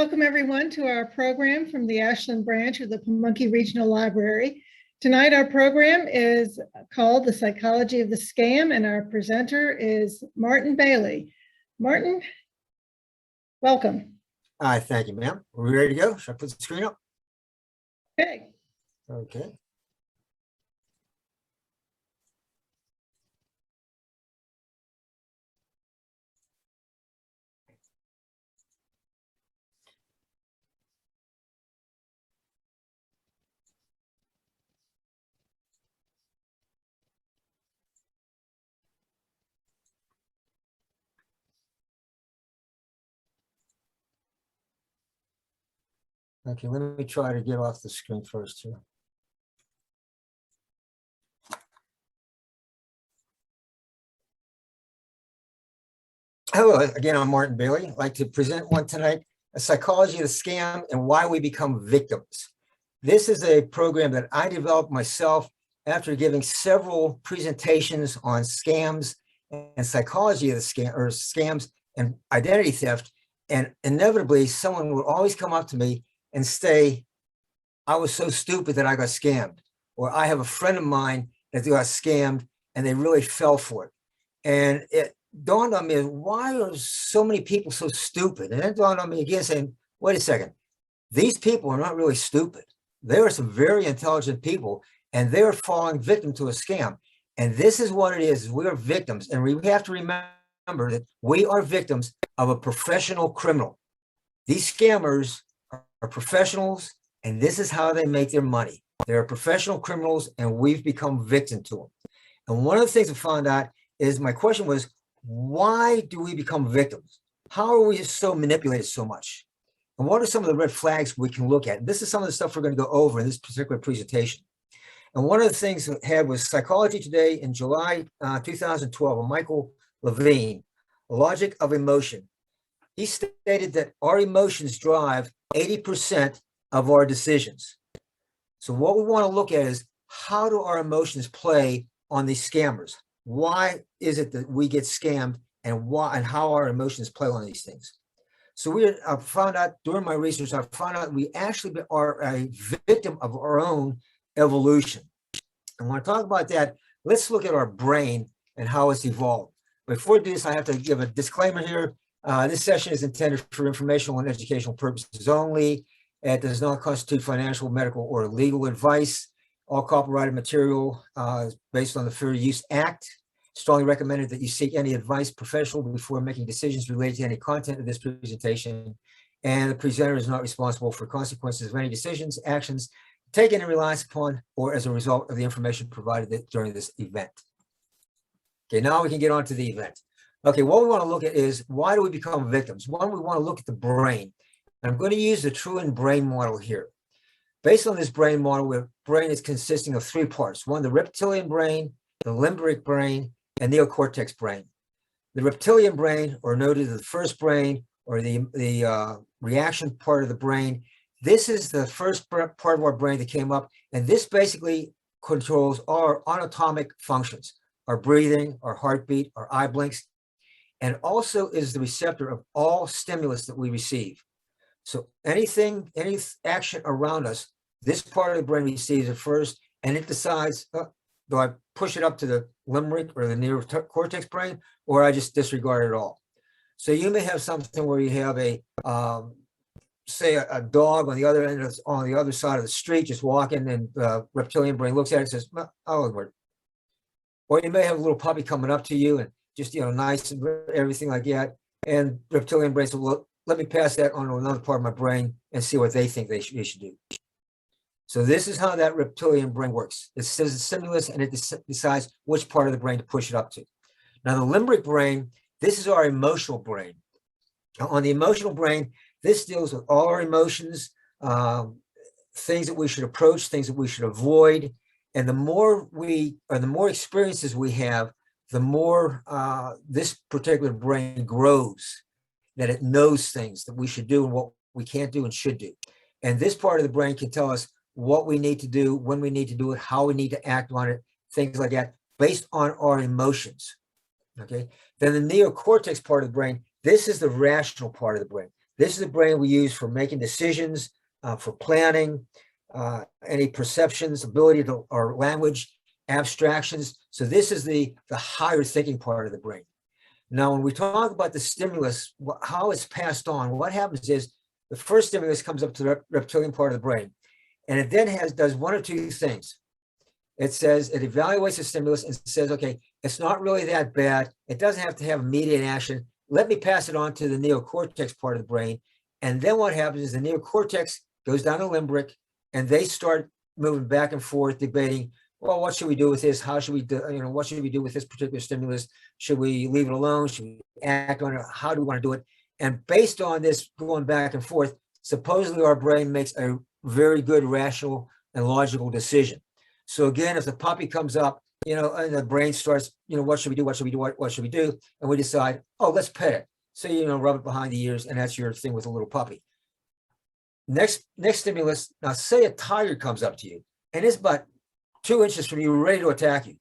Welcome everyone to our program from the Ashland branch of the Pamunkey Regional Library. Tonight our program is called The Psychology of the Scam, and our presenter is Martin Bailey. Martin, welcome. Hi, thank you, ma'am. Are we ready to go? Should I put the screen up? Okay. Okay. Okay, let me try to get off the screen first here. Hello, again, I'm Martin Bailey. I'd like to present one tonight, A Psychology of the Scam and Why We Become Victims. This is a program that I developed myself after giving several presentations on scams and psychology of the scams and identity theft. And inevitably, someone would always come up to me and say, I was so stupid that I got scammed, or I have a friend of mine that got scammed and they really fell for it. And it dawned on me, why are so many people so stupid? And it dawned on me again saying, wait a second, these people are not really stupid. There are some very intelligent people and they're falling victim to a scam. And this is what it is, we are victims. And we have to remember that we are victims of a professional criminal. These scammers are professionals, and this is how they make their money. They're professional criminals, and we've become victim to them. And one of the things I found out is, my question was, why do we become victims? How are we so manipulated so much? And what are some of the red flags we can look at? This is some of the stuff we're going to go over in this particular presentation. And one of the things I had was Psychology Today in July 2012, of Michael Levine, Logic of Emotion. He stated that our emotions drive 80% of our decisions. So what we want to look at is, how do our emotions play on these scammers? Why is it that we get scammed, and why and how our emotions play on these things? So I found out during my research, I found out we actually are a victim of our own evolution. And when I talk about that, let's look at our brain and how it's evolved. Before I do this, I have to give a disclaimer here. This session is intended for informational and educational purposes only. It does not constitute financial, medical, or legal advice. All copyrighted material is based on the Fair Use Act. Strongly recommended that you seek any advice professional before making decisions related to any content of this presentation. And the presenter is not responsible for consequences of any decisions, actions taken in reliance upon, or as a result of the information provided during this event. Okay, now we can get on to the event. Okay, what we want to look at is, why do we become victims? One, we want to look at the brain. And I'm going to use the Truman brain model here. Based on this brain model, the brain is consisting of three parts. One, the reptilian brain, the limbic brain, and neocortex brain. The reptilian brain, or noted as the first brain, or the reaction part of the brain, this is the first part of our brain that came up, and this basically controls our autonomic functions, our breathing, our heartbeat, our eye blinks, and also is the receptor of all stimulus that we receive. So any action around us, this part of the brain receives it first, and it decides, do I push it up to the limbic or the neocortex brain, or I just disregard it all? So you may have something where you have say a dog on the other end of, on the other side of the street, just walking, and the reptilian brain looks at it and says, oh, or you may have a little puppy coming up to you and just, nice and everything like that. And reptilian brain says, well, let me pass that on to another part of my brain and see what they think they should do. So this is how that reptilian brain works. It says it's stimulus, and it decides which part of the brain to push it up to. Now, the limbic brain, this is our emotional brain. On the emotional brain, this deals with all our emotions, things that we should approach, things that we should avoid. And the more experiences we have, the more this particular brain grows, that it knows things that we should do and what we can't do and should do. And this part of the brain can tell us what we need to do, when we need to do it, how we need to act on it, things like that, based on our emotions. Okay. Then the neocortex part of the brain, this is the rational part of the brain. This is the brain we use for making decisions, for planning, any perceptions, ability to, or language, abstractions. So this is the higher thinking part of the brain. Now, when we talk about the stimulus, how it's passed on, what happens is the first stimulus comes up to the reptilian part of the brain, and it then does one or two things. It says, it evaluates the stimulus and says, okay, it's not really that bad. It doesn't have to have immediate action. Let me pass it on to the neocortex part of the brain. And then what happens is the neocortex goes down to limbic, and they start moving back and forth, debating, well, what should we do with this? How should we do, what should we do with this particular stimulus? Should we leave it alone? Should we act on it? How do we want to do it? And based on this going back and forth, supposedly our brain makes a very good rational and logical decision. So again, if the puppy comes up, and the brain starts, what should we do? What should we do? What should we do? And we decide, oh, let's pet it. So, rub it behind the ears, and that's your thing with a little puppy. Next stimulus, now say a tiger comes up to you, and it's about 2 inches from you, ready to attack you.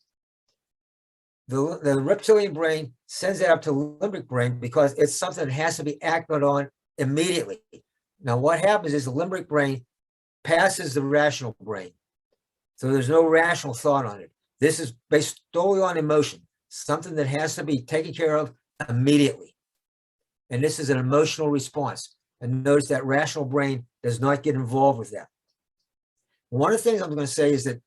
The reptilian brain sends that up to limbic brain because it's something that has to be acted on immediately. Now, what happens is the limbic brain passes the rational brain. So there's no rational thought on it. This is based solely on emotion, something that has to be taken care of immediately. And this is an emotional response. And notice that rational brain does not get involved with that. One of the things I'm going to say is that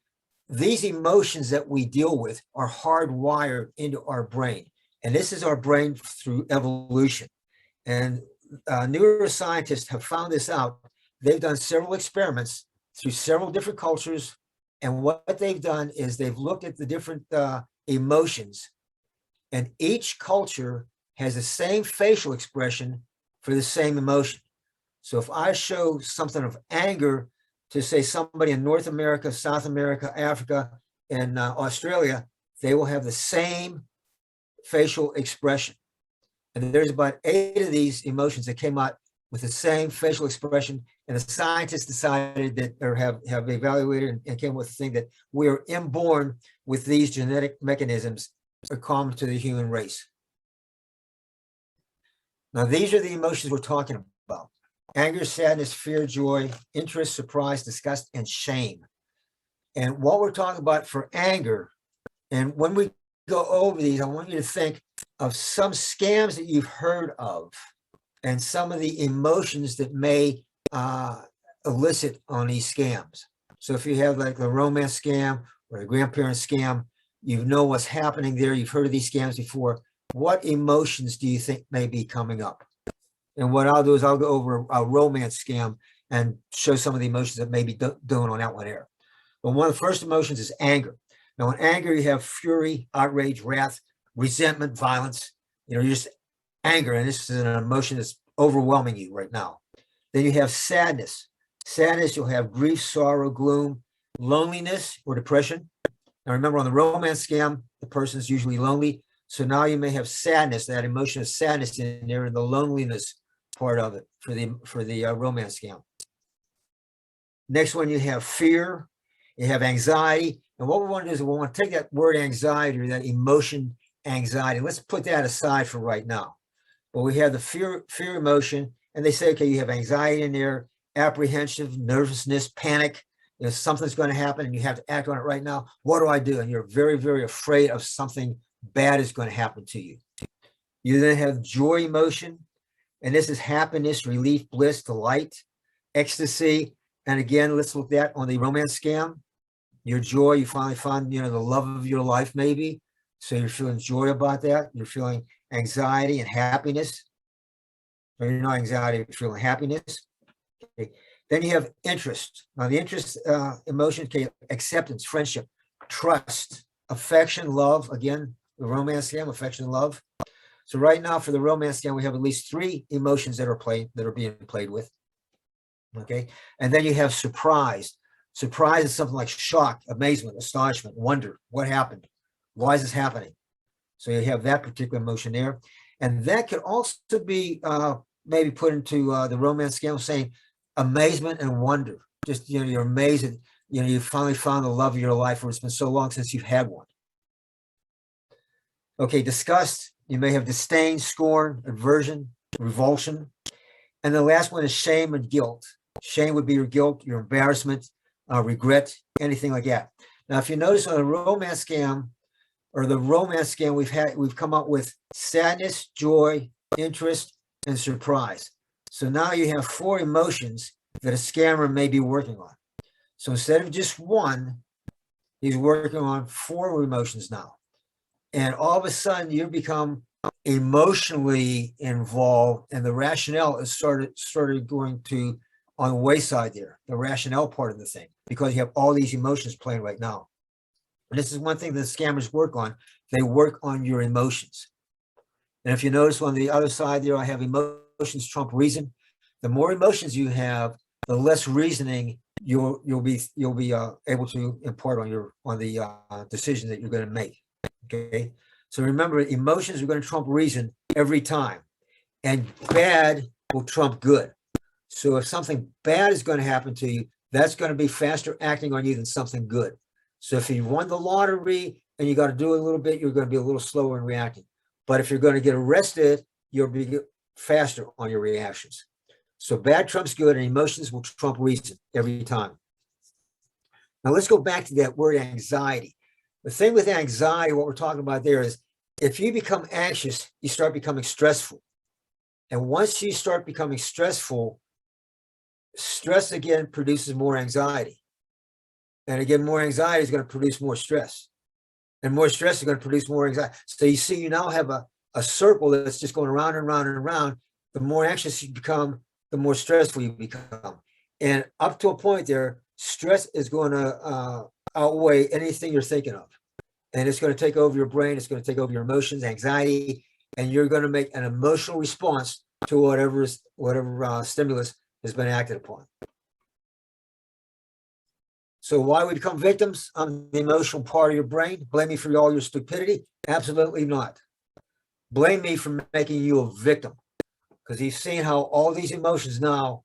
these emotions that we deal with are hardwired into our brain. And this is our brain through evolution. And neuroscientists have found this out. They've done several experiments through several different cultures. And what they've done is they've looked at the different emotions. And each culture has the same facial expression for the same emotion. So if I show something of anger to, say, somebody in North America, South America, Africa, and Australia, they will have the same facial expression. And there's about 8 of these emotions that came out with the same facial expression. And the scientists decided that, or have evaluated and came with the thing that we are inborn with these genetic mechanisms that are common to the human race. Now, these are the emotions we're talking about: anger, sadness, fear, joy, interest, surprise, disgust, and shame. And what we're talking about for anger, and when we go over these, I want you to think of some scams that you've heard of and some of the emotions that may elicit on these scams. So if you have like the romance scam or a grandparent scam, you know what's happening there. You've heard of these scams before. What emotions do you think may be coming up? And what I'll do is I'll go over a romance scam and show some of the emotions that may be doing on that one there. But one of the first emotions is anger. Now, in anger, you have fury, outrage, wrath, resentment, violence. You're just anger, and this is an emotion that's overwhelming you right now. Then you have sadness. Sadness, you'll have grief, sorrow, gloom, loneliness, or depression. Now, remember, on the romance scam, the person's usually lonely. So now you may have sadness, that emotion of sadness in there, and the loneliness part of it for the romance scam. Next one, you have fear, you have anxiety. And what we want to do is we want to take that word anxiety, or that emotion anxiety. Let's put that aside for right now. But we have the fear emotion, and they say, okay, you have anxiety in there, apprehensive, nervousness, panic. Something's going to happen and you have to act on it right now. What do I do? And you're very, very afraid of something bad is going to happen to you. You then have joy emotion, and this is happiness, relief, bliss, delight, ecstasy. And again, let's look at that on the romance scam. Your joy, you finally find, the love of your life, maybe. So you're feeling joy about that. You're feeling anxiety and happiness. Or you're not anxiety, you're feeling happiness. Okay. Then you have interest. Now, the interest emotion, okay, acceptance, friendship, trust, affection, love. Again, the romance scam, affection and love. So right now for the romance scam, we have at least 3 emotions that are being played with. Okay. And then you have surprise. Surprise is something like shock, amazement, astonishment, wonder. What happened? Why is this happening? So you have that particular emotion there. And that could also be maybe put into the romance scale, saying amazement and wonder. Just, you're amazed that, you finally found the love of your life, or it's been so long since you've had one. Okay, disgust. You may have disdain, scorn, aversion, revulsion. And the last one is shame and guilt. Shame would be your guilt, your embarrassment, regret, anything like that. Now, if you notice on the romance scam we've come up with sadness, joy, interest, and surprise. So now you have 4 emotions that a scammer may be working on. So instead of just one, he's working on 4 emotions now. And all of a sudden you become emotionally involved, and the rationale is started going to on the wayside there, the rationale part of the thing, because you have all these emotions playing right now. And this is one thing that scammers work on. They work on your emotions. And if you notice on the other side there, I have emotions trump reason. The more emotions you have, the less reasoning you'll be able to impart on the decision that you're going to make. Okay. So remember, emotions are going to trump reason every time, and bad will trump good. So if something bad is going to happen to you, that's going to be faster acting on you than something good. So if you won the lottery and you got to do it a little bit, you're going to be a little slower in reacting. But if you're going to get arrested, you'll be faster on your reactions. So bad trumps good, and emotions will trump reason every time. Now let's go back to that word anxiety. The thing with anxiety, what we're talking about there is, if you become anxious, you start becoming stressful. And once you start becoming stressful, stress again produces more anxiety. And again, more anxiety is going to produce more stress. And more stress is going to produce more anxiety. So you see, you now have a circle that's just going around and around and around. The more anxious you become, the more stressful you become. And up to a point there, stress is going to outweigh anything you're thinking of. And it's going to take over your brain. It's going to take over your emotions, anxiety, and you're going to make an emotional response to whatever stimulus has been acted upon. So why we become victims? On the emotional part of your brain. Blame me for all your stupidity? Absolutely not. Blame me for making you a victim, because he's seen how all these emotions now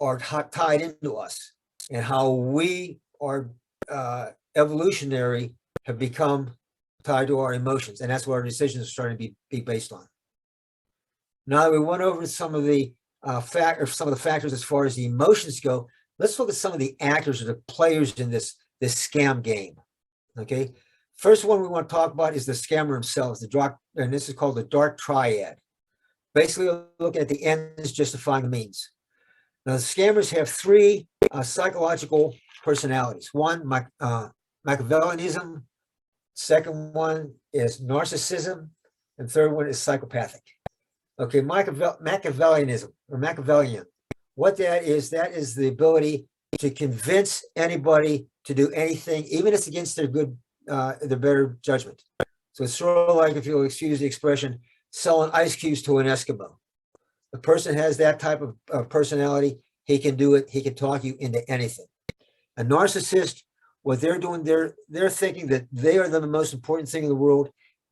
are tied into us, and how we are evolutionary have become tied to our emotions, and that's what our decisions are starting to be based on. Now that we went over some of the factors as far as the emotions go, let's look at some of the actors or the players in this scam game. Okay, first one we want to talk about is the scammer himself, and this is called the dark triad. Basically, looking at the ends justifying the means. Now, the scammers have 3 psychological personalities. One, Machiavellianism. Second one is narcissism, and third one is psychopathic. Okay, Machiavellianism or Machiavellian. What that is the ability to convince anybody to do anything, even if it's against their better judgment. So it's sort of like, if you'll excuse the expression, selling ice cubes to an Eskimo. The person has that type of personality. He can do it. He can talk you into anything. A narcissist, what they're doing, they're thinking that they are the most important thing in the world.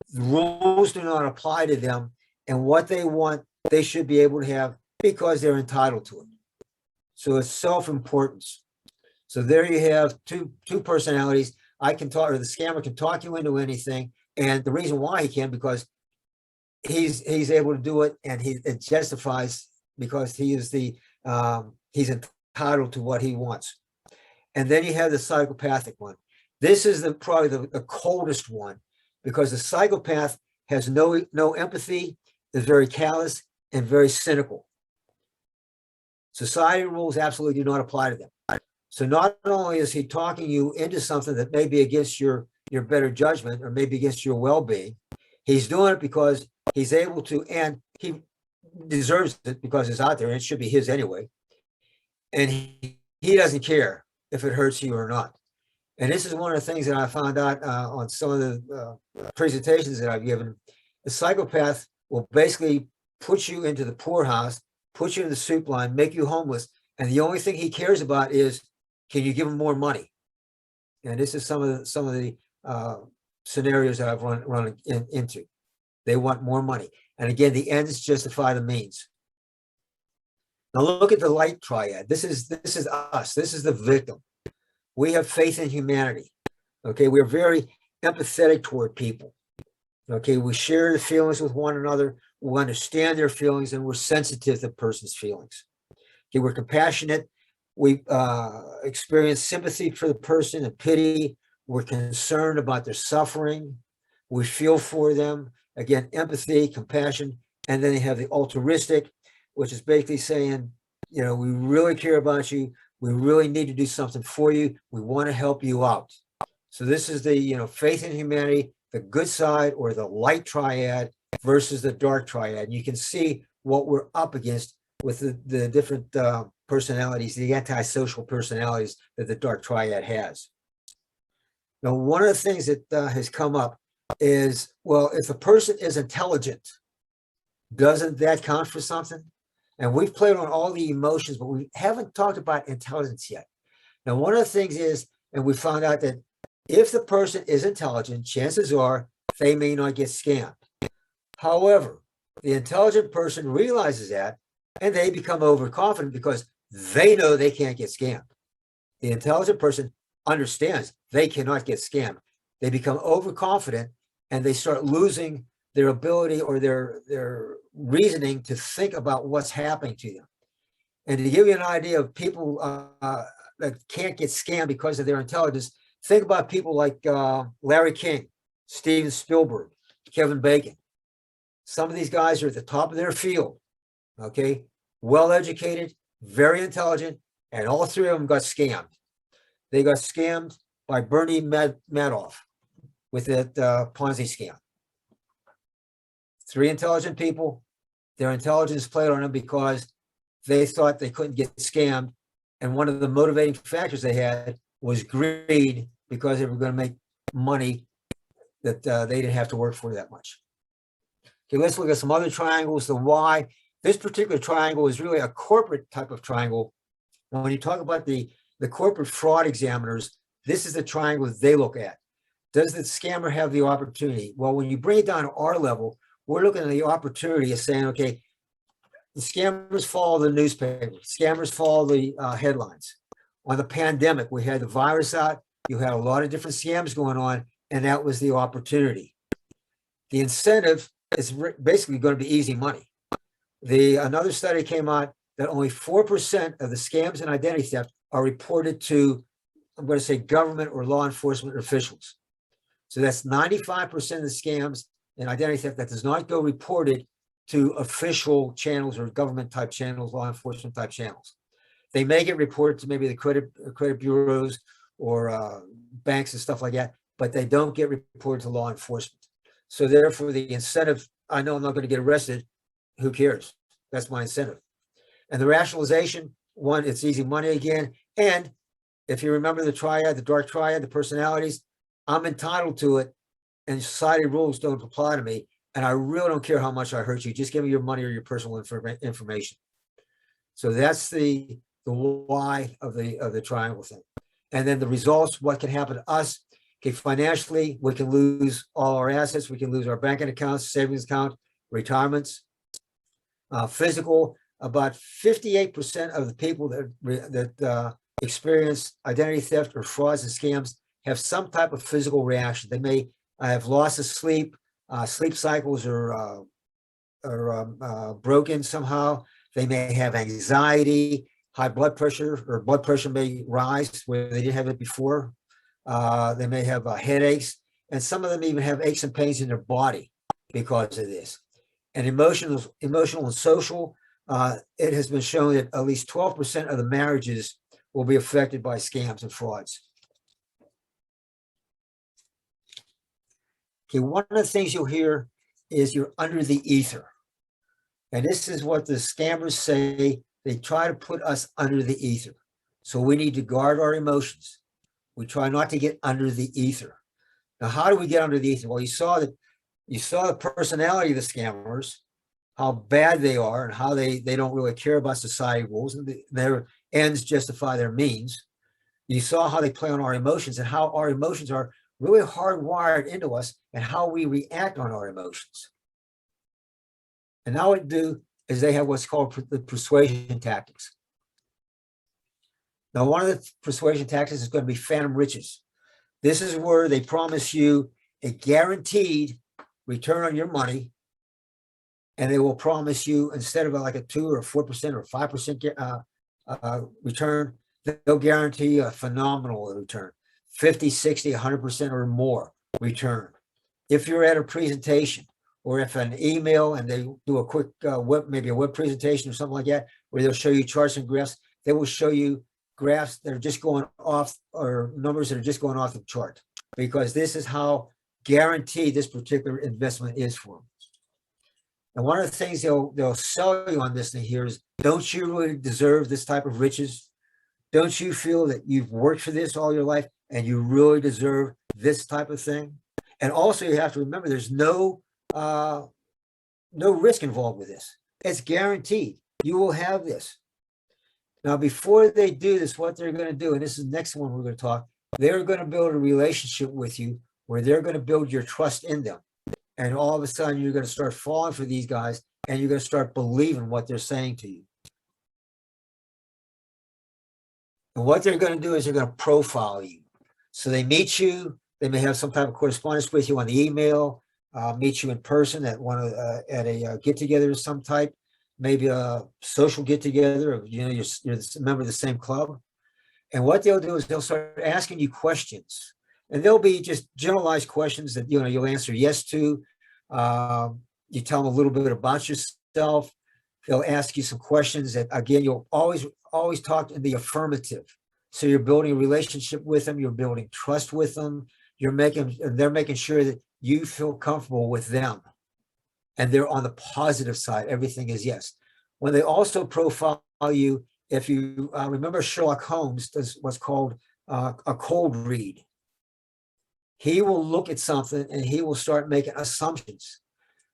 The rules do not apply to them, and what they want, they should be able to have because they're entitled to it. So it's self-importance. So there you have two personalities. The scammer can talk you into anything, and the reason why he can, because he's able to do it, and it justifies, because he's entitled to what he wants. And then you have the psychopathic one. This is probably the coldest one, because the psychopath has no empathy, is very callous and very cynical. Society rules absolutely do not apply to them. So not only is he talking you into something that may be against your better judgment or maybe against your well-being, he's doing it because he's able to, and he deserves it because it's out there and it should be his anyway. And he doesn't care if it hurts you or not. And this is one of the things that I found out on some of the presentations that I've given. The psychopath will basically put you into the poorhouse, put you in the soup line, make you homeless. And the only thing he cares about is, can you give him more money? And this is some of the scenarios that I've run into. They want more money. And again, the ends justify the means. Now look at the light triad. This is us. This is the victim. We have faith in humanity. Okay, we're very empathetic toward people. Okay, we share the feelings with one another, we understand their feelings, and we're sensitive to the person's feelings. Okay, we're compassionate, we experience sympathy for the person and pity, we're concerned about their suffering, we feel for them, again, empathy, compassion, and then you have the altruistic, which is basically saying, you know, we really care about you, we really need to do something for you, we want to help you out. So this is the, you know, faith in humanity, the good side or the light triad versus the dark triad. You can see what we're up against with the different personalities, the antisocial personalities that the dark triad has. Now, one of the things that has come up is, well, if a person is intelligent, doesn't that count for something? And we've played on all the emotions, but we haven't talked about intelligence yet. Now, one of the things is, and we found out that if the person is intelligent, chances are they may not get scammed. However, the intelligent person realizes that and they become overconfident because they know they can't get scammed. The intelligent person understands they cannot get scammed. They become overconfident and they start losing their ability or their reasoning to think about what's happening to them. And to give you an idea of people that can't get scammed because of their intelligence, think about people like Larry King, Steven Spielberg, Kevin Bacon. Some of these guys are at the top of their field, okay? Well-educated, very intelligent, and all three of them got scammed. They got scammed by Bernie Madoff with that Ponzi scam. Three intelligent people, their intelligence played on them because they thought they couldn't get scammed. And one of the motivating factors they had was greed because they were going to make money that they didn't have to work for that much. Okay, let's look at some other triangles. The Y, this particular triangle is really a corporate type of triangle. And when you talk about the corporate fraud examiners, this is the triangle that they look at. Does the scammer have the opportunity? Well, when you bring it down to our level, we're looking at the opportunity of saying, okay, the scammers follow the newspaper. Scammers follow the headlines. On the pandemic, we had the virus out. You had a lot of different scams going on, and that was the opportunity. The incentive is basically going to be easy money. Another study came out that only 4% of the scams and identity theft are reported to, I'm going to say, government or law enforcement officials. So that's 95% of the scams and identity theft that does not go reported to official channels or government type channels, law enforcement type channels. They may get reported to maybe the credit bureaus or banks and stuff like that, but they don't get reported to law enforcement. So therefore, the incentive, I know I'm not going to get arrested. Who cares? That's my incentive. And the rationalization, one, it's easy money again. And if you remember the triad, the dark triad, the personalities, I'm entitled to it, and society rules don't apply to me. And I really don't care how much I hurt you. Just give me your money or your personal information. So that's the why of the triangle thing. And then the results, what can happen to us? Okay, financially, we can lose all our assets. We can lose our banking accounts, savings account, retirements. Physical, about 58% of the people that experience identity theft or frauds and scams have some type of physical reaction. They may have loss of sleep, sleep cycles are broken somehow. They may have anxiety, high blood pressure, or blood pressure may rise where they didn't have it before. They may have headaches, and some of them even have aches and pains in their body because of this. And emotional and social, it has been shown that at least 12% of the marriages will be affected by scams and frauds. Okay, one of the things you'll hear is you're under the ether. And this is what the scammers say. They try to put us under the ether. So we need to guard our emotions. We try not to get under the ether. Now, how do we get under the ether? Well, you saw the personality of the scammers, how bad they are and how they don't really care about society rules and their ends justify their means. You saw how they play on our emotions and how our emotions are really hardwired into us and how we react on our emotions. And now what they do is they have what's called the persuasion tactics. Now, one of the persuasion tactics is going to be phantom riches. This is where they promise you a guaranteed return on your money, and they will promise you, instead of like a 2 or 4% or 5% return, they'll guarantee a phenomenal return, 50, 60, 100% or more return. If you're at a presentation, or if an email and they do a quick maybe a web presentation or something like that, where they'll show you charts and graphs, they will show you graphs that are just going off, or numbers that are just going off the chart, because this is how guaranteed this particular investment is for them. And one of the things they'll sell you on this thing here is, don't you really deserve this type of riches? Don't you feel that you've worked for this all your life and you really deserve this type of thing? And also you have to remember, there's no risk involved with this. It's guaranteed. You will have this. Now, before they do this, what they're going to do, and this is the next one we're going to talk, they're going to build a relationship with you where they're going to build your trust in them. And all of a sudden, you're going to start falling for these guys, and you're going to start believing what they're saying to you. And what they're going to do is they're going to profile you. So they meet you. They may have some type of correspondence with you on the email, meet you in person at at a get-together of some type, maybe a social get-together of, you're a member of the same club. And what they'll do is they'll start asking you questions. And they'll be just generalized questions that, you'll answer yes to. You tell them a little bit about yourself. They'll ask you some questions that, again, you'll always talk in the affirmative. So you're building a relationship with them. You're building trust with them. They're making sure that you feel comfortable with them. And they're on the positive side. Everything is yes. When they also profile you, if you remember, Sherlock Holmes does what's called a cold read. He will look at something and he will start making assumptions.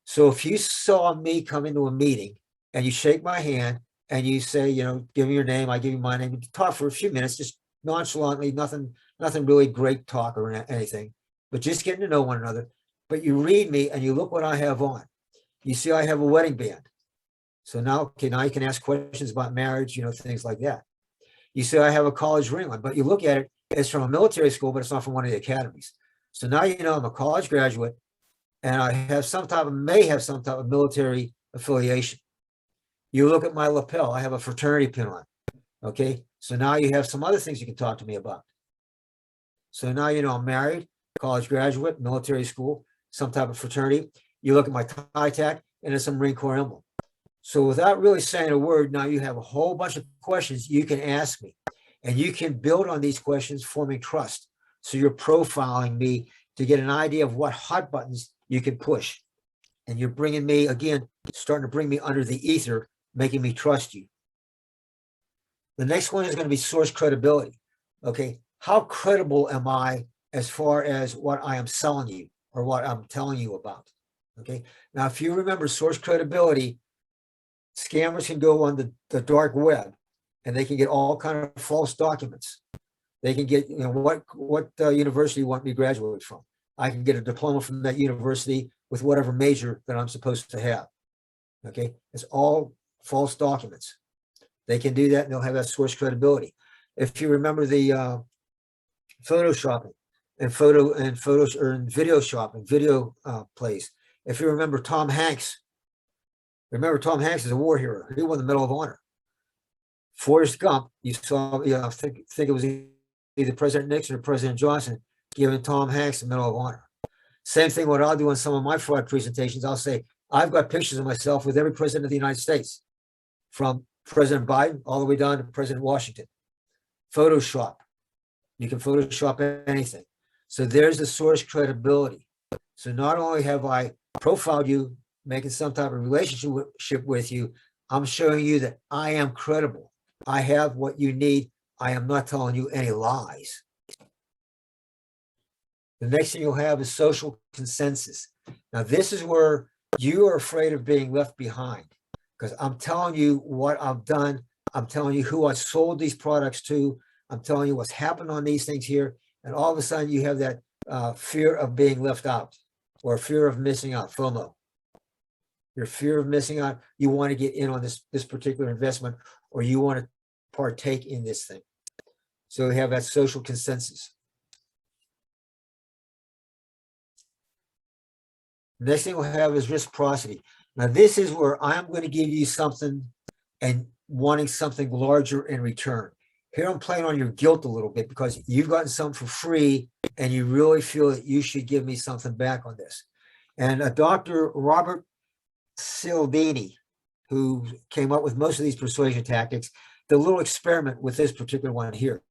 So if you saw me come into a meeting and you shake my hand and you say, give me your name, I give you my name, talk for a few minutes, just nonchalantly, nothing really great talk or anything, but just getting to know one another. But you read me and you look what I have on. You see, I have a wedding band. So now you can ask questions about marriage, things like that. You see, I have a college ring on, but you look at it, it's from a military school, but it's not from one of the academies. So now I'm a college graduate, and I have may have some type of military affiliation. You look at my lapel, I have a fraternity pin on. Okay, so now you have some other things you can talk to me about. So now I'm married, college graduate, military school, some type of fraternity. You look at my tie tack, and it's some Marine Corps emblem. So without really saying a word, now you have a whole bunch of questions you can ask me, and you can build on these questions, forming trust. So you're profiling me to get an idea of what hot buttons you can push. And you're bringing me, again, starting to bring me under the ether, making me trust you. The next one is going to be source credibility. Okay, how credible am I as far as what I am selling you or what I'm telling you about? Okay, now if you remember source credibility, scammers can go on the dark web and they can get all kinds of false documents. They can get, what university you want me to graduate from. I can get a diploma from that university with whatever major that I'm supposed to have. Okay, it's all false documents. They can do that and they'll have that source credibility. If you remember the photoshopping and video shopping, video plays. If you remember Tom Hanks is a war hero. He won the Medal of Honor. Forrest Gump, you saw, I think it was either President Nixon or President Johnson giving Tom Hanks the Medal of Honor. Same thing, what I'll do in some of my fraud presentations, I'll say, I've got pictures of myself with every president of the United States, from President Biden all the way down to President Washington. Photoshop. You can Photoshop anything. So there's the source credibility. So not only have I profiled you, making some type of relationship with you, I'm showing you that I am credible. I have what you need. I am not telling you any lies. The next thing you'll have is social consensus. Now, this is where you are afraid of being left behind, because I'm telling you what I've done. I'm telling you who I sold these products to. I'm telling you what's happened on these things here. And all of a sudden you have that fear of being left out, or fear of missing out, FOMO. Your fear of missing out. You want to get in on this particular investment, or you want to partake in this thing. So we have that social consensus. Next thing we'll have is reciprocity. Now, this is where I'm going to give you something and wanting something larger in return. Here I'm playing on your guilt a little bit because you've gotten something for free and you really feel that you should give me something back on this. And Dr. Robert Cialdini, who came up with most of these persuasion tactics, the little experiment with this particular one here.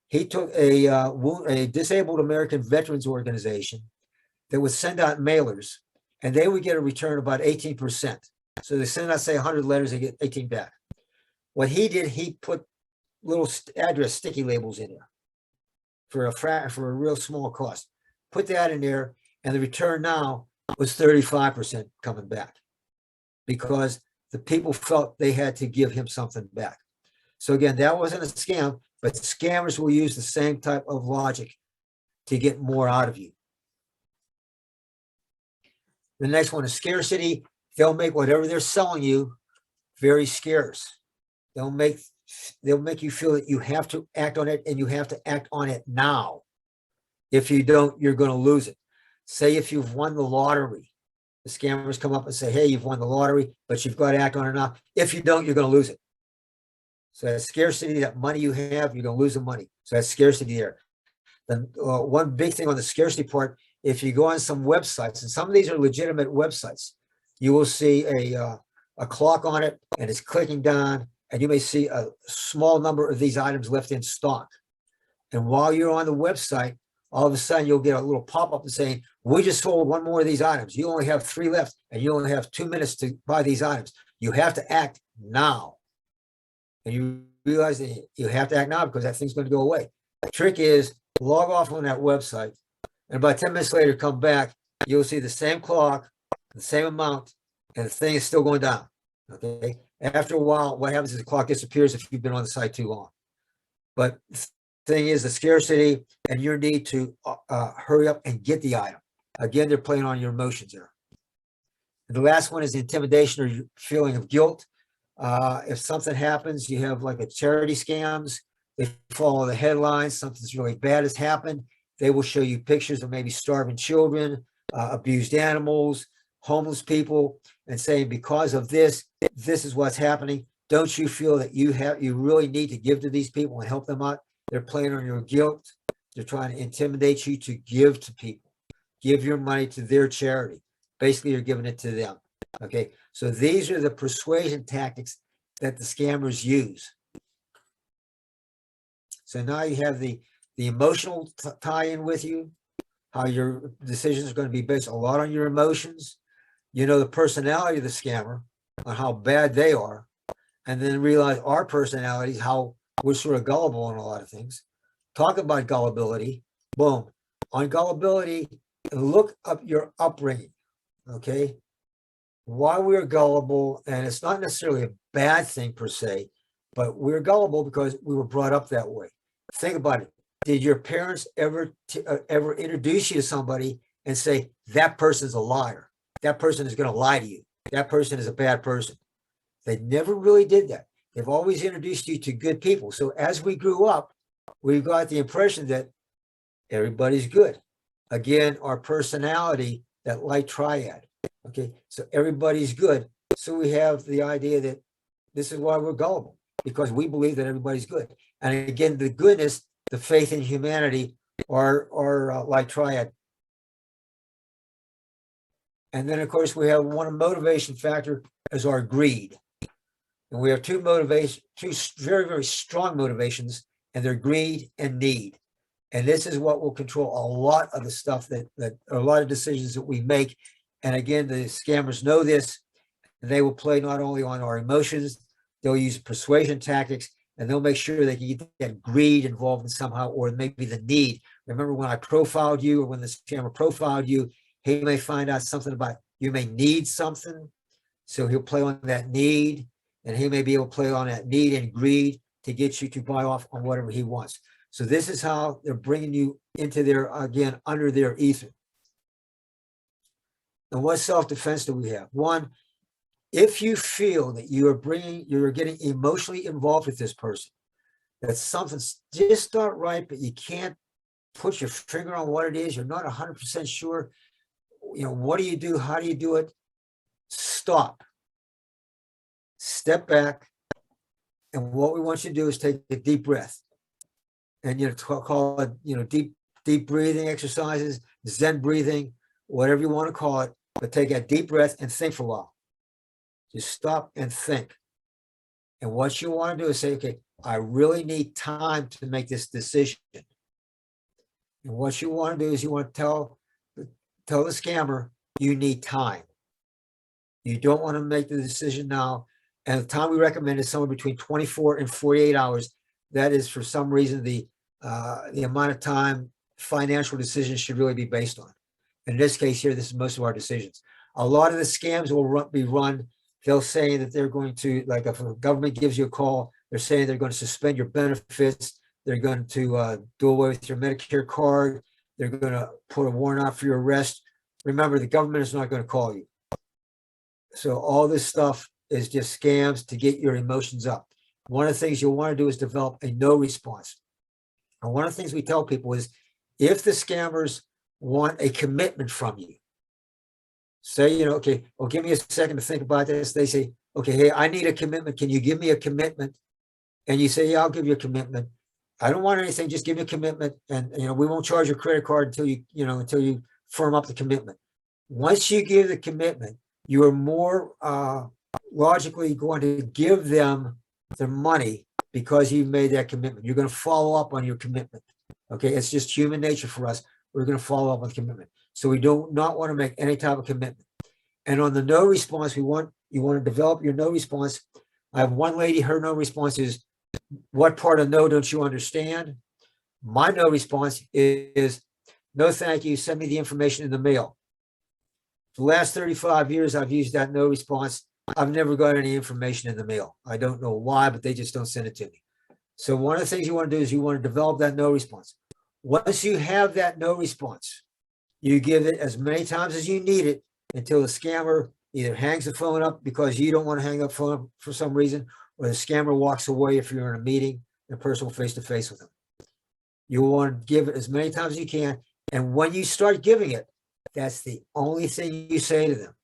He took a disabled American veterans organization that would send out mailers, and they would get a return about 18%. So they send out, say, 100 letters, they get 18 back. What he did, he put little address sticky labels in there for a real small cost. Put that in there, and the return now was 35% coming back because the people felt they had to give him something back. So again, that wasn't a scam, but scammers will use the same type of logic to get more out of you. The next one is scarcity. They'll make whatever they're selling you very scarce. They'll make you feel that you have to act on it, and you have to act on it now. If you don't, you're going to lose it. Say if you've won the lottery, the scammers come up and say, hey, you've won the lottery, but you've got to act on it now. If you don't, you're going to lose it. So that scarcity, that money you have, you're going to lose the money. So that's scarcity there. Then one big thing on the scarcity part, if you go on some websites, and some of these are legitimate websites, you will see a clock on it, and it's clicking down, and you may see a small number of these items left in stock. And while you're on the website, all of a sudden you'll get a little pop-up saying, we just sold one more of these items. You only have 3 left, and you only have 2 minutes to buy these items. You have to act now. And you realize that you have to act now because that thing's going to go away. The trick is log off on that website, and about 10 minutes later, come back, you'll see the same clock, the same amount, and the thing is still going down. Okay. After a while, what happens is the clock disappears if you've been on the site too long. But the thing is the scarcity and your need to hurry up and get the item. Again, they're playing on your emotions there. And the last one is the intimidation or your feeling of guilt. If something happens, you have like a charity scams, they follow the headlines, something's really bad has happened. They will show you pictures of maybe starving children, abused animals, homeless people, and saying, because of this, this is what's happening. Don't you feel that you really need to give to these people and help them out? They're playing on your guilt. They're trying to intimidate you to give to people. Give your money to their charity. Basically, you're giving it to them. Okay, so these are the persuasion tactics that the scammers use. So now you have the emotional tie-in with you, how your decisions are going to be based a lot on your emotions. You know the personality of the scammer, on how bad they are, and then realize our personalities, how we're sort of gullible on a lot of things. Talk about gullibility. Boom. On gullibility, look up your upbringing. Okay. Why we're gullible, and it's not necessarily a bad thing per se, but we're gullible because we were brought up that way. Think about it. Did your parents ever introduce you to somebody and say, that person's a liar? That person is going to lie to you. That person is a bad person. They never really did that. They've always introduced you to good people. So as we grew up, we got the impression that everybody's good. Again, our personality, that light triad. Okay, so everybody's good. So we have the idea that this is why we're gullible, because we believe that everybody's good. And again, the goodness, the faith in humanity, are light triad. And then, of course, we have one motivation factor as our greed. And we have two very, very strong motivations, and they're greed and need. And this is what will control a lot of the stuff that a lot of decisions that we make. And again, the scammers know this, and they will play not only on our emotions, they'll use persuasion tactics, and they'll make sure they can get that greed involved in somehow, or maybe the need. Remember when I profiled you, or when the scammer profiled you, he may find out something about you may need something. So he'll play on that need, and he may be able to play on that need and greed to get you to buy off on whatever he wants. So this is how they're bringing you into their, again, under their ether. And what self-defense do we have? One, if you feel that you're getting emotionally involved with this person, that something's just not right, but you can't put your finger on what it is, you're not 100% sure, what do you do? How do you do it? Stop, step back. And what we want you to do is take a deep breath, and call it, deep breathing exercises, Zen breathing, whatever you want to call it, but take a deep breath and think for a while. Just stop and think. And what you want to do is say, okay, I really need time to make this decision. And what you want to do is you want to tell the scammer you need time. You don't want to make the decision now. And the time we recommend is somewhere between 24 and 48 hours. That is, for some reason, the amount of time financial decisions should really be based on. In this case here, this is most of our decisions. A lot of the scams will be run. They'll say that they're going to, like if the government gives you a call, they're saying they're going to suspend your benefits. They're going to do away with your Medicare card. They're going to put a warrant out for your arrest. Remember, the government is not going to call you. So all this stuff is just scams to get your emotions up. One of the things you'll want to do is develop a no response. And one of the things we tell people is, if the scammers want a commitment from you, say, okay, well, give me a second to think about this. They say, okay, hey, I need a commitment. Can you give me a commitment? And you say, yeah, I'll give you a commitment. I don't want anything. Just give me a commitment. And, we won't charge your credit card until you firm up the commitment. Once you give the commitment, you are more logically going to give them the money because you made that commitment. You're going to follow up on your commitment. Okay, it's just human nature for us. We're going to follow up on the commitment. So we do not want to make any type of commitment. And on the no response, you want to develop your no response. I have one lady, her no response is, what part of no don't you understand? My no response is, no, thank you. Send me the information in the mail. For the last 35 years, I've used that no response. I've never got any information in the mail. I don't know why, but they just don't send it to me. So one of the things you want to do is you want to develop that no response. Once you have that no response, you give it as many times as you need it until the scammer either hangs the phone up because you don't want to hang up phone for some reason, or the scammer walks away if you're in a meeting, in person face-to-face with them. You want to give it as many times as you can. And when you start giving it, that's the only thing you say to them.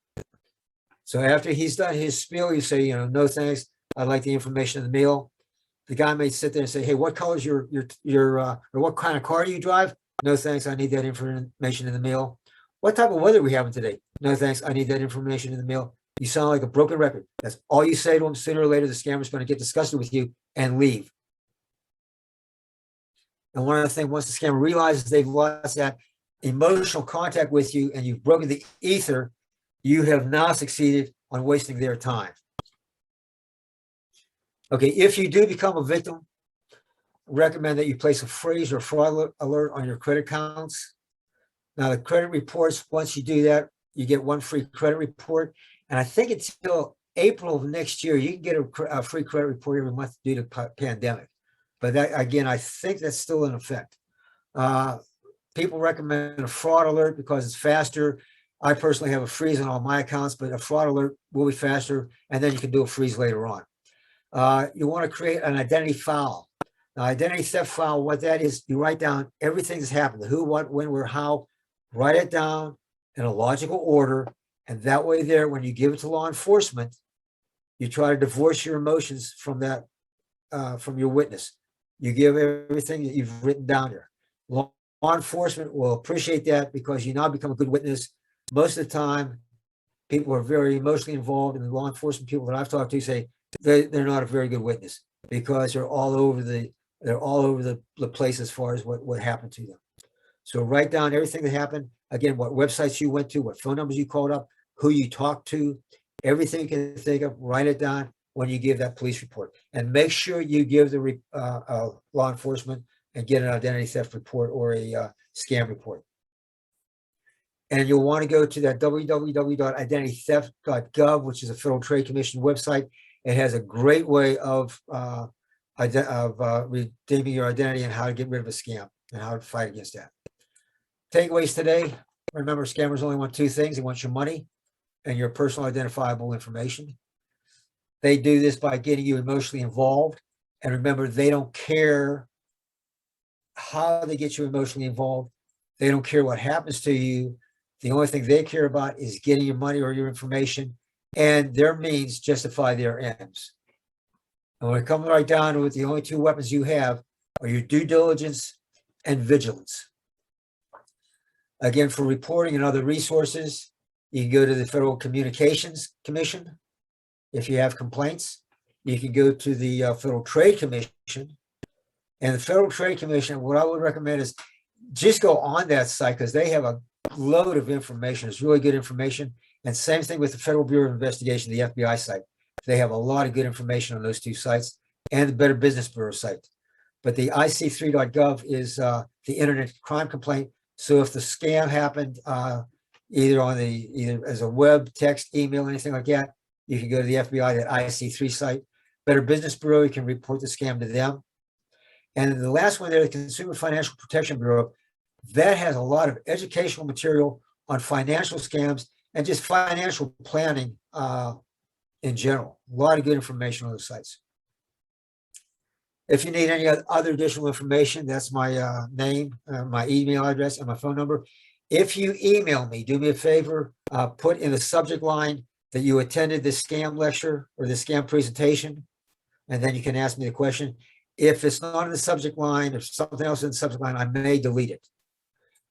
So after he's done his spiel, you say, no thanks. I'd like the information in the mail. The guy may sit there and say, hey, what color is your or what kind of car do you drive? No thanks. I need that information in the mail. What type of weather are we having today? No thanks. I need that information in the mail. You sound like a broken record. That's all you say to him. Sooner or later, the scammer's going to get disgusted with you and leave. And one of the things, once the scammer realizes they've lost that emotional contact with you and you've broken the ether, you have now succeeded on wasting their time. Okay, if you do become a victim, recommend that you place a freeze or fraud alert on your credit accounts. Now, the credit reports, once you do that, you get one free credit report. And I think until April of next year, you can get a free credit report every month due to the pandemic. But that, again, I think that's still in effect. People recommend a fraud alert because it's faster. I personally have a freeze on all my accounts, but a fraud alert will be faster, and then you can do a freeze later on. You want to create an identity file. Now, identity theft file, what that is, you write down everything that's happened, the who, what, when, where, how, write it down in a logical order, and that way there, when you give it to law enforcement, you try to divorce your emotions from that, from your witness. You give everything that you've written down there. Law enforcement will appreciate that because you now become a good witness. Most of the time, people are very emotionally involved, and the law enforcement people that I've talked to say they're not a very good witness because they're all over the place as far as what happened to them. So write down everything that happened. Again, what websites you went to, what phone numbers you called up, who you talked to, everything you can think of, write it down when you give that police report. And make sure you give the law enforcement and get an identity theft report or a scam report. And you'll want to go to that www.identitytheft.gov, which is a Federal Trade Commission website. It has a great way of redeeming your identity and how to get rid of a scam and how to fight against that. Takeaways today. Remember, scammers only want two things. They want your money and your personal identifiable information. They do this by getting you emotionally involved. And remember, they don't care how they get you emotionally involved. They don't care what happens to you. The only thing they care about is getting your money or your information, and their means justify their ends. And when it comes right down to it, the only two weapons you have are your due diligence and vigilance. Again, for reporting and other resources, you can go to the Federal Communications Commission. If you have complaints, you can go to the Federal Trade Commission. And the Federal Trade Commission, what I would recommend is just go on that site, because they have a load of information. It's really good information. And same thing with the Federal Bureau of Investigation, the FBI site. They have a lot of good information on those two sites, and the Better Business Bureau site. But the IC3.gov is the Internet Crime Complaint. So if the scam happened either as a web, text, email, anything like that, you can go to the FBI, that IC3 site. Better Business Bureau, you can report the scam to them. And the last one there, the Consumer Financial Protection Bureau, that has a lot of educational material on financial scams and just financial planning in general. A lot of good information on those sites. If you need any other additional information, that's my name, my email address, and my phone number. If you email me, do me a favor, put in the subject line that you attended this scam lecture or the scam presentation, and then you can ask me the question. If it's not in the subject line, if something else in the subject line, I may delete it.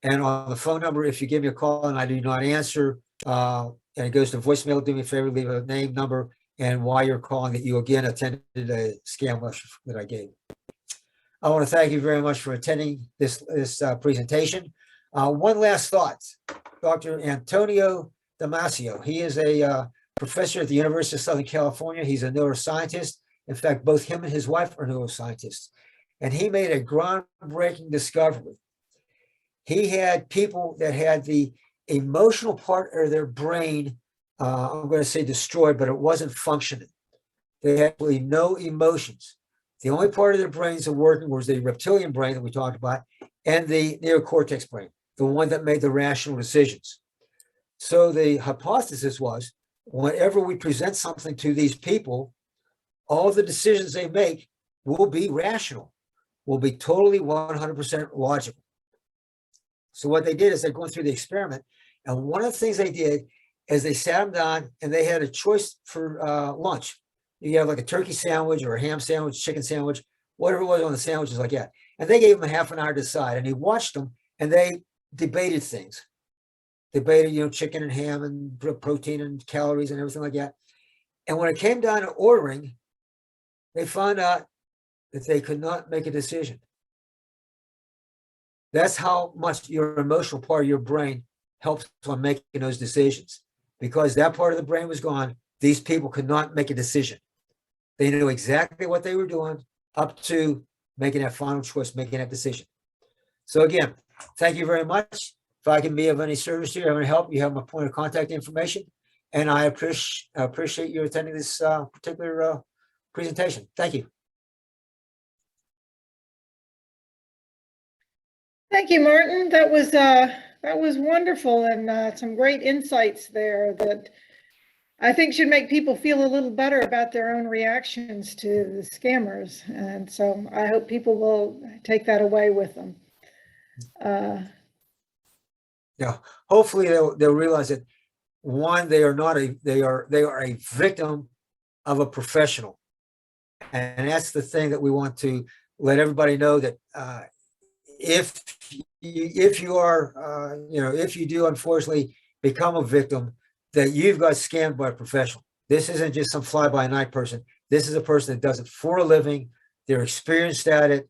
And on the phone number, if you give me a call and I do not answer, and it goes to voicemail, do me a favor, leave a name, number, and why you're calling, that you again attended a scam lecture that I gave. I want to thank you very much for attending this presentation. One last thought. Dr. Antonio Damasio, he is a professor at the University of Southern California. He's a neuroscientist. In fact, both him and his wife are neuroscientists. And he made a groundbreaking discovery. He had people that had the emotional part of their brain, I'm going to say destroyed, but it wasn't functioning. They had really no emotions. The only part of their brains that were working was the reptilian brain that we talked about, and the neocortex brain, the one that made the rational decisions. So the hypothesis was, whenever we present something to these people, all the decisions they make will be rational, will be totally 100% logical. So what they did is they're going through the experiment. And one of the things they did is they sat them down and they had a choice for lunch. You have like a turkey sandwich or a ham sandwich, chicken sandwich, whatever it was on the sandwiches like that. And they gave them a half an hour to decide. And he watched them and they debated things. Debated, chicken and ham and protein and calories and everything like that. And when it came down to ordering, they found out that they could not make a decision. That's how much your emotional part of your brain helps on making those decisions. Because that part of the brain was gone, these people could not make a decision. They knew exactly what they were doing up to making that final choice, making that decision. So again, thank you very much. If I can be of any service to you, any help, you have my point of contact information. And I appreciate you attending this particular presentation. Thank you. Thank you, Martin. That was wonderful, and some great insights there that I think should make people feel a little better about their own reactions to the scammers. And so I hope people will take that away with them. Yeah, hopefully they'll realize that, one, they are a victim of a professional. And that's the thing that we want to let everybody know, that if you do unfortunately become a victim, that you've got scammed by a professional. This isn't just some fly-by-night person. This is a person that does it for a living. They're experienced at it.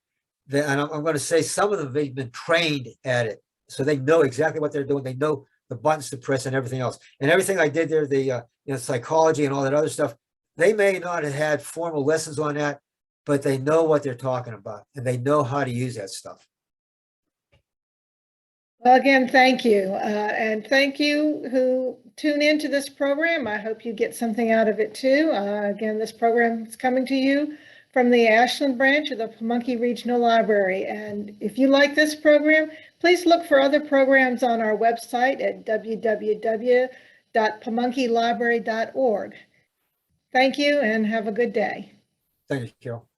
And I'm going to say some of them, they've been trained at it. So they know exactly what they're doing. They know the buttons to press and everything else. And everything I did there, the psychology and all that other stuff, they may not have had formal lessons on that, but they know what they're talking about and they know how to use that stuff. Well, again, thank you. And thank you who tune into this program. I hope you get something out of it too. Again, this program is coming to you from the Ashland branch of the Pamunkey Regional Library. And if you like this program, please look for other programs on our website at www.pamunkeylibrary.org. Thank you and have a good day. Thank you, Carol.